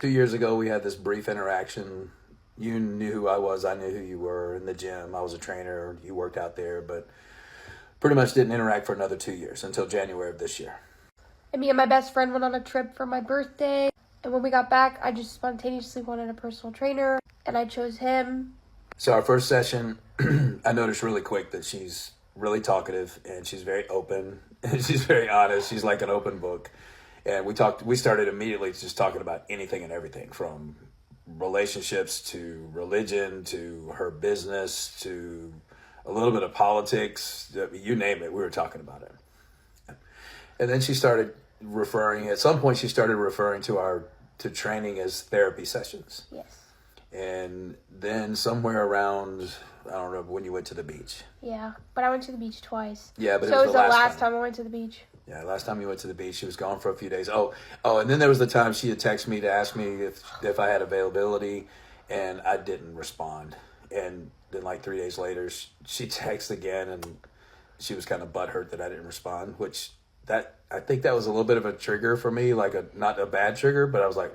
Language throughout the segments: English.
2 years ago, we had this brief interaction. You knew who I was. I knew who you were in the gym. I was a trainer. You worked out there, but pretty much didn't interact for another 2 years until January of this year. And me and my best friend went on a trip for my birthday. And when we got back, I just spontaneously wanted a personal trainer, and I chose him. So our first session, I noticed really quick that she's really talkative, and she's very open, and she's very honest. She's like an open book. And we started immediately just talking about anything and everything, from relationships to religion to her business to a little bit of politics. You name it, we were talking about it. And then she started at some point she started referring to training as therapy sessions. Yes. And then somewhere around, I don't know, when you went to the beach. Yeah, but I went to the beach twice. Yeah, but so it was the last time I went to the beach. Yeah, last time you went to the beach, she was gone for a few days. Oh, and then there was the time she had texted me to ask me if I had availability, and I didn't respond. And then like 3 days later, she texted again, and she was kind of butthurt that I didn't respond, which I think that was a little bit of a trigger for me, like not a bad trigger, but I was like,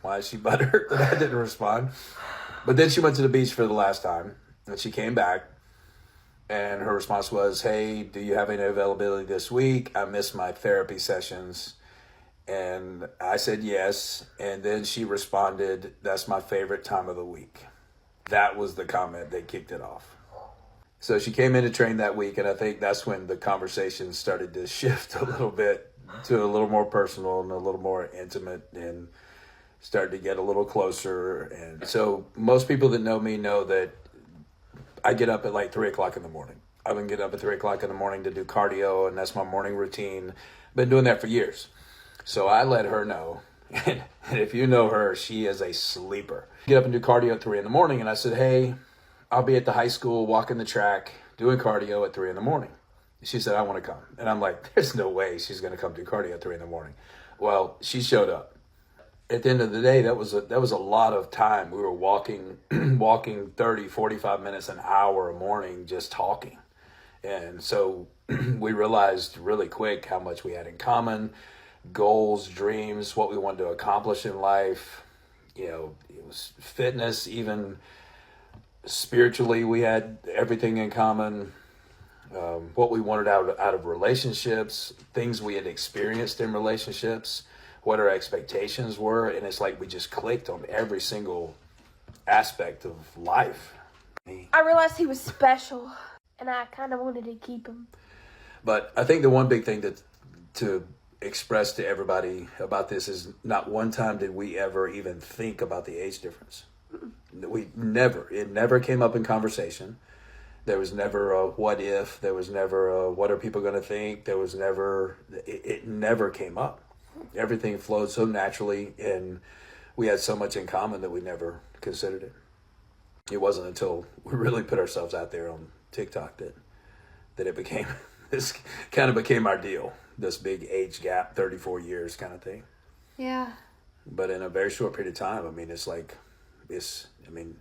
why is she butthurt that I didn't respond? But then she went to the beach for the last time, and she came back, and her response was, hey, do you have any availability this week? I missed my therapy sessions. And I said yes, and then she responded, that's my favorite time of the week. That was the comment that kicked it off. So she came in to train that week, and I think that's when the conversation started to shift a little bit to a little more personal and a little more intimate, and started to get a little closer. And so most people that know me know that I get up at like 3 o'clock in the morning. I've been getting up at 3 o'clock in the morning to do cardio, and that's my morning routine. Been doing that for years. So I let her know, and if you know her, she is a sleeper. Get up and do cardio at 3 in the morning, and I said, hey, I'll be at the high school walking the track, doing cardio at 3 in the morning. She said, I want to come. And I'm like, there's no way she's going to come do cardio at 3 in the morning. Well, she showed up. At the end of the day, that was a lot of time. We were walking 30, 45 minutes, an hour a morning, just talking. And so we realized really quick how much we had in common, goals, dreams, what we wanted to accomplish in life. You know, it was fitness, even spiritually, we had everything in common. What we wanted out of relationships, things we had experienced in relationships, what our expectations were, and it's like we just clicked on every single aspect of life. I realized he was special, and I kind of wanted to keep him. But I think the one big thing to express to everybody about this is not one time did we ever even think about the age difference. It never came up in conversation. There was never a what if, there was never a what are people going to think, it never came up. Everything flowed so naturally, and we had so much in common that we never considered it. It wasn't until we really put ourselves out there on TikTok that it became our deal, this big age gap, 34 years kind of thing. Yeah. But in a very short period of time, I mean,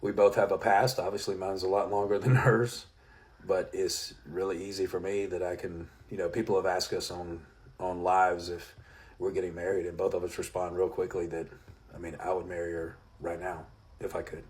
we both have a past. Obviously, mine's a lot longer than hers, but it's really easy for me that I can, people have asked us on lives if we're getting married, and both of us respond real quickly that, I would marry her right now if I could.